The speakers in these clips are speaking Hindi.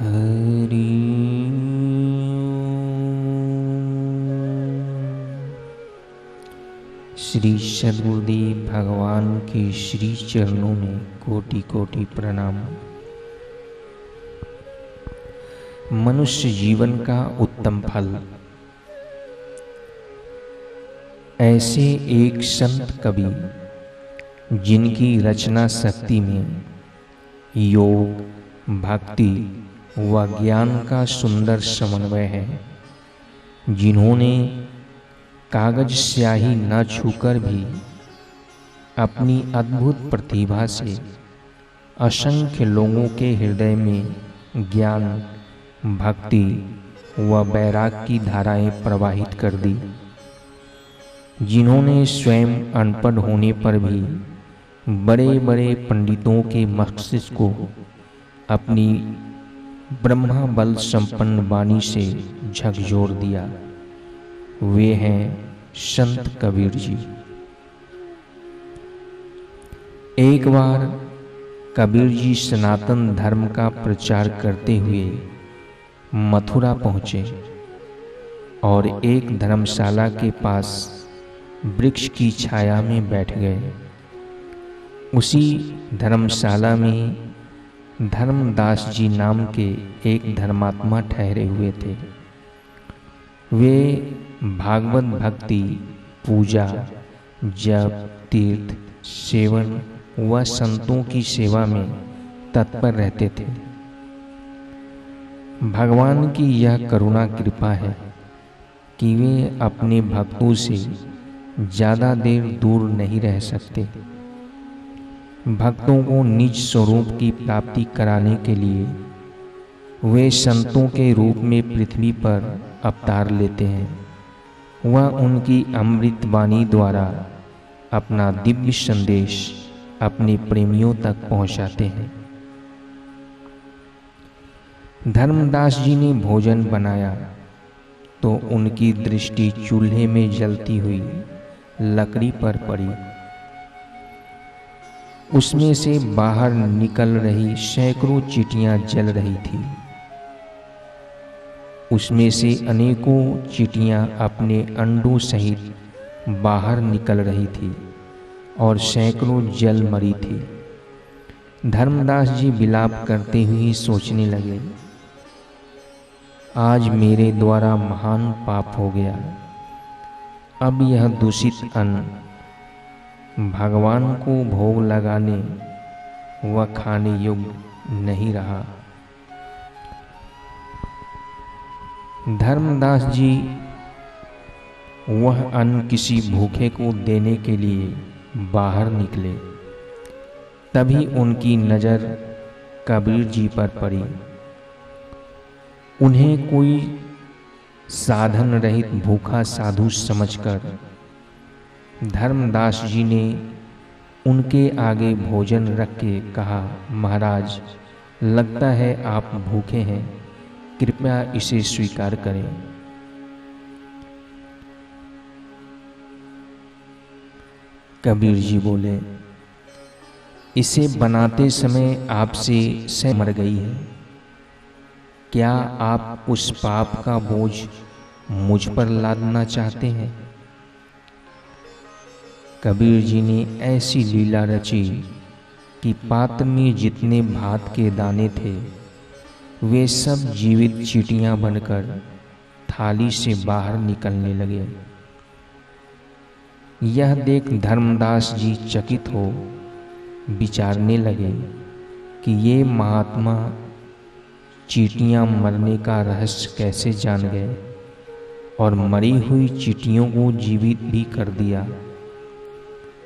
हरि श्री सद्गुरुदेव भगवान के श्री चरणों में कोटि कोटि प्रणाम। मनुष्य जीवन का उत्तम फल। ऐसे एक संत कवि जिनकी रचना शक्ति में योग, भक्ति व ज्ञान का सुंदर समन्वय है, जिन्होंने कागज स्याही न छूकर भी अपनी अद्भुत प्रतिभा से असंख्य लोगों के हृदय में ज्ञान, भक्ति व वैराग की धाराएं प्रवाहित कर दी। जिन्होंने स्वयं अनपढ़ होने पर भी बड़े बड़े पंडितों के मस्तिष्क को अपनी ब्रह्मा बल संपन्न वाणी से झकझोर दिया, वे हैं संत कबीर जी। एक बार कबीर जी सनातन धर्म का प्रचार करते हुए मथुरा पहुंचे और एक धर्मशाला के पास वृक्ष की छाया में बैठ गए। उसी धर्मशाला में धर्मदास जी नाम के एक धर्मात्मा ठहरे हुए थे। वे भागवत भक्ति, पूजा, जप, तीर्थ, सेवन व संतों की सेवा में तत्पर रहते थे। भगवान की यह करुणा कृपा है कि वे अपने भक्तों से ज़्यादा देर दूर नहीं रह सकते। भक्तों को निज स्वरूप की प्राप्ति कराने के लिए वे संतों के रूप में पृथ्वी पर अवतार लेते हैं। वह उनकी अमृत वाणी द्वारा अपना दिव्य संदेश अपने प्रेमियों तक पहुंचाते हैं। धर्मदास जी ने भोजन बनाया तो उनकी दृष्टि चूल्हे में जलती हुई लकड़ी पर पड़ी। उसमें से बाहर निकल रही सैकड़ों चींटियां जल रही थी। उसमें से अनेकों चींटियां अपने अंडों सहित बाहर निकल रही थी और सैकड़ों जल मरी थी। धर्मदास जी विलाप करते हुए सोचने लगे, आज मेरे द्वारा महान पाप हो गया। अब यह दूषित अन्न भगवान को भोग लगाने व खाने योग्य नहीं रहा। धर्मदास जी वह अन्न किसी भूखे को देने के लिए बाहर निकले। तभी उनकी नज़र कबीर जी पर पड़ी। उन्हें कोई साधन रहित भूखा साधु समझकर धर्मदास जी ने उनके आगे भोजन रख के कहा, महाराज, लगता है आप भूखे हैं, कृपया इसे स्वीकार करें। कबीर जी बोले, इसे बनाते समय आपसे सह मर गई है। क्या आप उस पाप का बोझ मुझ पर लादना चाहते हैं? कबीर जी ने ऐसी लीला रची कि पात्र में जितने भात के दाने थे वे सब जीवित चींटियां बनकर थाली से बाहर निकलने लगे। यह देख धर्मदास जी चकित हो विचारने लगे कि ये महात्मा चींटियां मरने का रहस्य कैसे जान गए और मरी हुई चींटियों को जीवित भी कर दिया।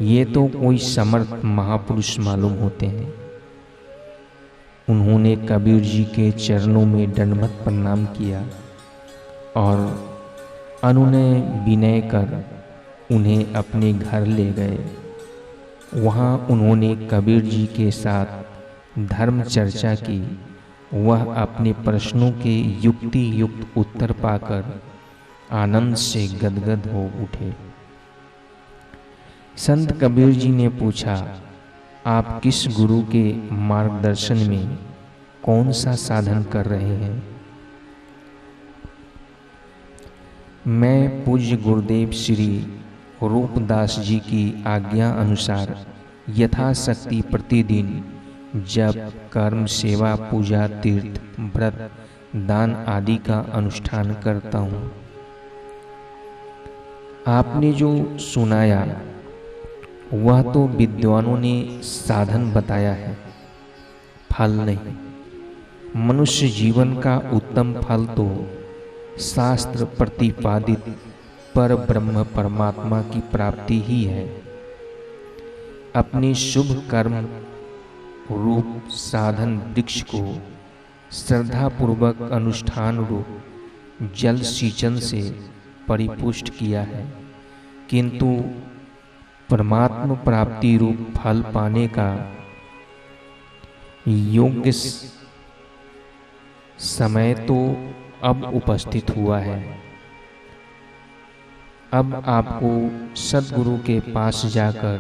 ये तो कोई समर्थ महापुरुष मालूम होते हैं। उन्होंने कबीर जी के चरणों में दंडवत प्रणाम किया और अनुनय विनय कर उन्हें अपने घर ले गए। वहाँ उन्होंने कबीर जी के साथ धर्म चर्चा की। वह अपने प्रश्नों के युक्ति युक्त उत्तर पाकर आनंद से गदगद हो उठे। संत कबीर जी ने पूछा, आप किस गुरु के मार्गदर्शन में कौन सा साधन कर रहे हैं? मैं पूज्य गुरुदेव श्री रूपदास जी की आज्ञा अनुसार यथाशक्ति प्रतिदिन जप, कर्म, सेवा, पूजा, तीर्थ, व्रत, दान आदि का अनुष्ठान करता हूँ। आपने जो सुनाया वह तो विद्वानों ने साधन बताया है, फल नहीं। मनुष्य जीवन का उत्तम फल तो शास्त्र प्रतिपादित पर ब्रह्म परमात्मा की प्राप्ति ही है। अपने शुभ कर्म रूप साधन वृक्ष को श्रद्धापूर्वक अनुष्ठान रूप जल सिंचन से परिपुष्ट किया है, किंतु परमात्मा प्राप्ति रूप फल पाने का योग्य समय तो अब उपस्थित हुआ है। अब आपको सद्गुरु के पास जाकर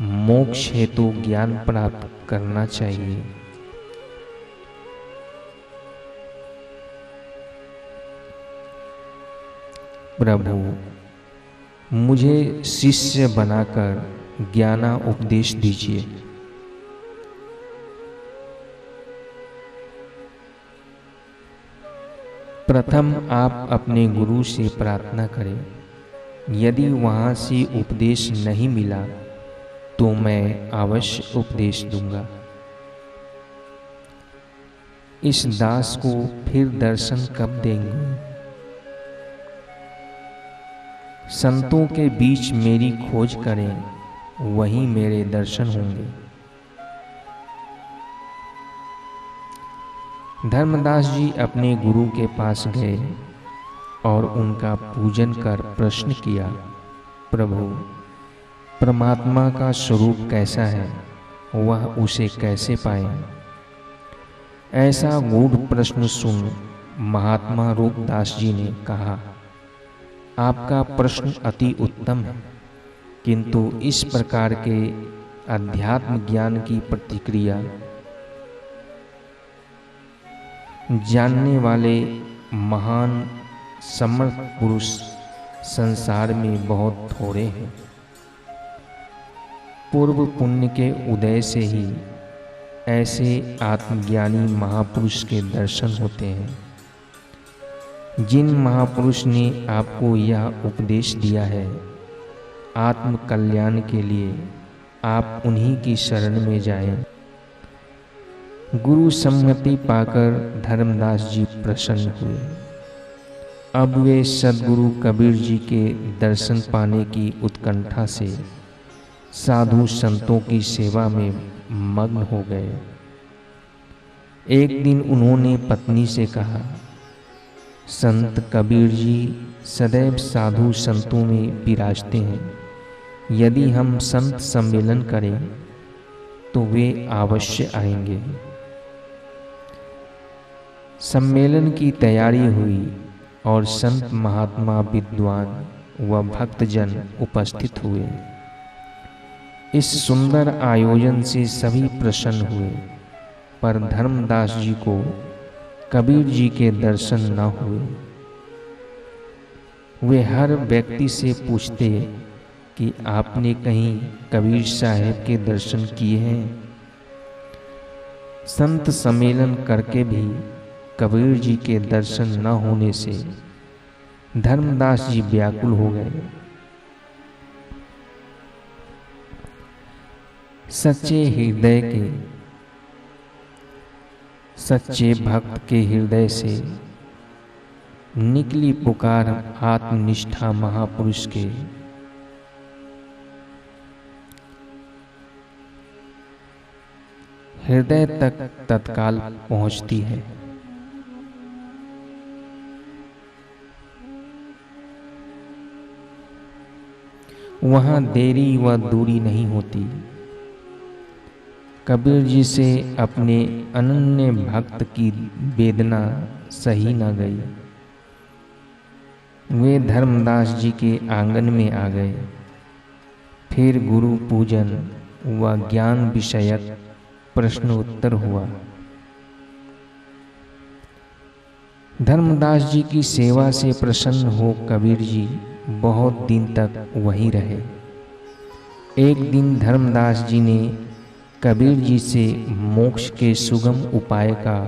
मोक्ष हेतु ज्ञान प्राप्त करना चाहिए। प्रभु, मुझे शिष्य बनाकर ज्ञाना उपदेश दीजिए। प्रथम आप अपने गुरु से प्रार्थना करें। यदि वहाँ से उपदेश नहीं मिला तो मैं अवश्य उपदेश दूंगा। इस दास को फिर दर्शन कब देंगे? संतों के बीच मेरी खोज करें, वहीं मेरे दर्शन होंगे। धर्मदास जी अपने गुरु के पास गए और उनका पूजन कर प्रश्न किया, प्रभु, परमात्मा का स्वरूप कैसा है, वह उसे कैसे पाएं? ऐसा गूढ़ प्रश्न सुन महात्मा रूपदास जी ने कहा, आपका प्रश्न अति उत्तम है, किंतु इस प्रकार के अध्यात्म ज्ञान की प्रतिक्रिया जानने वाले महान समर्थ पुरुष संसार में बहुत थोड़े हैं। पूर्व पुण्य के उदय से ही ऐसे आत्मज्ञानी महापुरुष के दर्शन होते हैं। जिन महापुरुष ने आपको यह उपदेश दिया है आत्म कल्याण के लिए, आप उन्हीं की शरण में जाएं। गुरु सम्मति पाकर धर्मदास जी प्रसन्न हुए। अब वे सद्गुरु कबीर जी के दर्शन पाने की उत्कंठा से साधु संतों की सेवा में मग्न हो गए। एक दिन उन्होंने पत्नी से कहा, संत कबीर जी सदैव साधु संतों में विराजते हैं। यदि हम संत सम्मेलन करें तो वे अवश्य आएंगे। सम्मेलन की तैयारी हुई और संत महात्मा विद्वान व भक्तजन उपस्थित हुए। इस सुंदर आयोजन से सभी प्रसन्न हुए, पर धर्मदास जी को कबीर जी के दर्शन न हुए। वे हर व्यक्ति से पूछते कि आपने कहीं कबीर साहब के दर्शन किए हैं? संत सम्मेलन करके भी कबीर जी के दर्शन न होने से धर्मदास जी व्याकुल हो गए। सच्चे हृदय के सच्चे भक्त के हृदय से निकली पुकार आत्मनिष्ठा महापुरुष के हृदय तक तत्काल पहुंचती है। वहां देरी व दूरी नहीं होती। कबीर जी से अपने अनन्य भक्त की वेदना सही न गई। वे धर्मदास जी के आंगन में आ गए। फिर गुरु पूजन व ज्ञान विषयक प्रश्न उत्तर हुआ। धर्मदास जी की सेवा से प्रसन्न हो कबीर जी बहुत दिन तक वहीं रहे। एक दिन धर्मदास जी ने कबीर जी से मोक्ष के सुगम उपाय का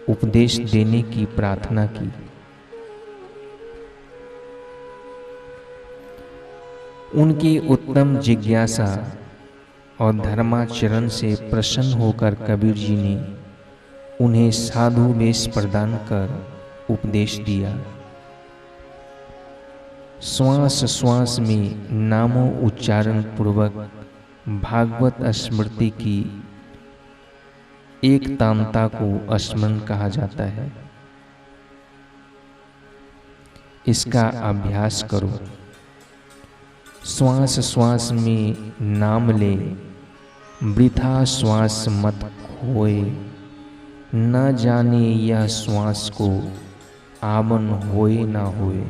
उपदेश देने की प्रार्थना की। उनकी उत्तम जिज्ञासा और धर्माचरण से प्रसन्न होकर कबीर जी ने उन्हें साधु वेश प्रदान कर उपदेश दिया। श्वास श्वास में नामों उच्चारण पूर्वक भागवत स्मृति की एक तामता को स्मरण कहा जाता है। इसका अभ्यास करो। श्वास श्वास में नाम ले, वृथा श्वास मत खोए, न जाने यह श्वास को आवन होए ना होए।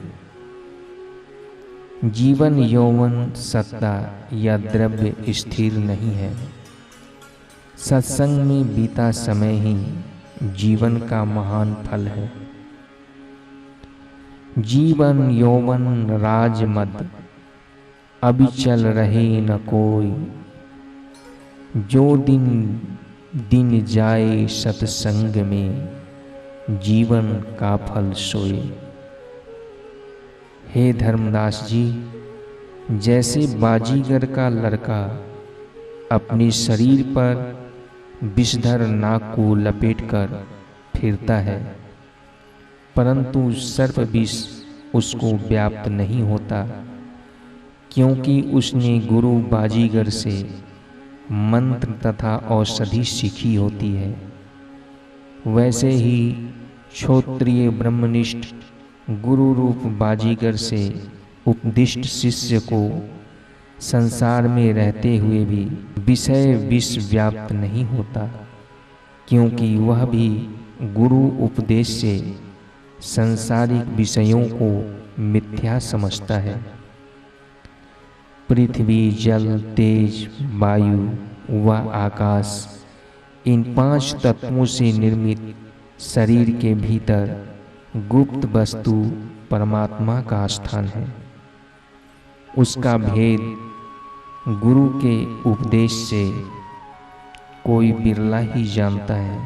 जीवन यौवन सत्ता या द्रव्य स्थिर नहीं है। सत्संग में बीता समय ही जीवन का महान फल है। जीवन यौवन राज मद, अभी चल रहे न कोई। जो दिन दिन जाए सत्संग में, जीवन का फल सोए। हे धर्मदास जी, जैसे बाजीगर का लड़का अपने शरीर पर विषधर नाग को लपेटकर फिरता है, परंतु सर्प विष उसको व्याप्त नहीं होता, क्योंकि उसने गुरु बाजीगर से मंत्र तथा औषधि सीखी होती है। वैसे ही क्षोत्रिय ब्रह्मनिष्ठ गुरु रूप बाजीगर से उपदिष्ट शिष्य को संसार में रहते हुए भी विषय विष व्याप्त नहीं होता, क्योंकि वह भी गुरु उपदेश से सांसारिक विषयों को मिथ्या समझता है। पृथ्वी, जल, तेज, वायु व आकाश, इन 5 तत्वों से निर्मित शरीर के भीतर गुप्त वस्तु परमात्मा का स्थान है। उसका भेद गुरु के उपदेश से कोई बिरला ही जानता है।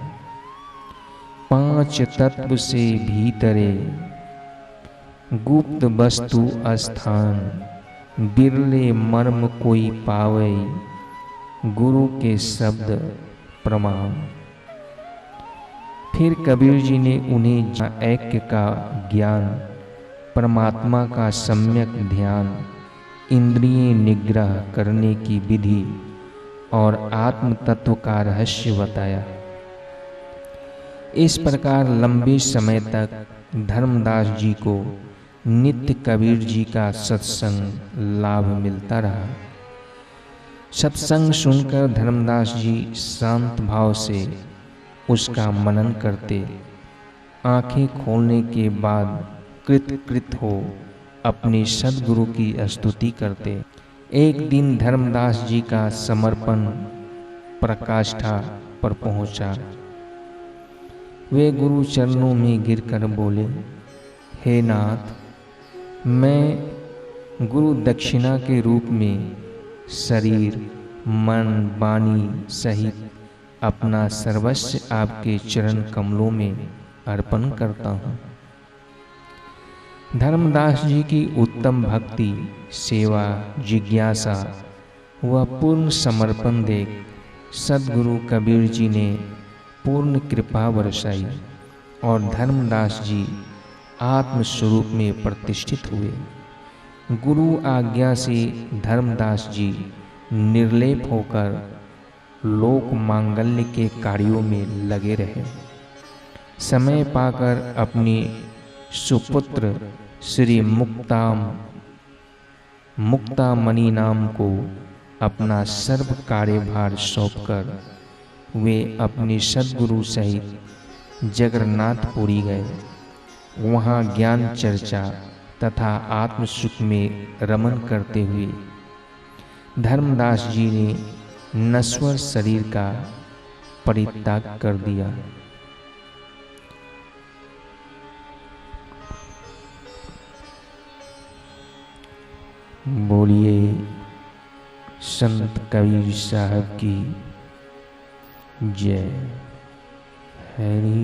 5 तत्व से भीतरे गुप्त वस्तु स्थान, बिरले मर्म कोई पावे, गुरु के शब्द प्रमाण। फिर कबीर जी ने उन्हें ऐक्य का ज्ञान, परमात्मा का सम्यक ध्यान, इंद्रिय निग्रह करने की विधि और आत्म तत्व का रहस्य बताया। इस प्रकार लंबे समय तक धर्मदास जी को नित्य कबीर जी का सत्संग लाभ मिलता रहा। सत्संग सुनकर धर्मदास जी शांत भाव से उसका मनन करते, आंखें खोलने के बाद कृत हो अपने सद्गुरु की स्तुति करते। एक दिन धर्मदास जी का समर्पण प्रकाष्ठा पर पहुंचा। वे गुरु चरणों में गिरकर बोले, हे नाथ, मैं गुरु दक्षिणा के रूप में शरीर, मन, वाणी सहित अपना सर्वस्व आपके चरण कमलों में अर्पण करता हूँ। धर्मदास जी की उत्तम भक्ति, सेवा, जिज्ञासा व पूर्ण समर्पण देख सद्गुरु कबीर जी ने पूर्ण कृपा बरसाई और धर्मदास जी आत्म स्वरूप में प्रतिष्ठित हुए। गुरु आज्ञा से धर्मदास जी निर्लेप होकर लोक मांगल्य के कार्यों में लगे रहे। समय पाकर अपने सुपुत्र श्री मुक्तामणि नाम को अपना सर्व कार्यभार सौंपकर वे अपने सद्गुरु सहित जगन्नाथपुरी गए। वहाँ ज्ञान चर्चा तथा आत्म सुख में रमन करते हुए धर्मदास जी ने नश्वर शरीर का परित्याग कर दिया। बोलिए संत कबीर साहब की जय। हरि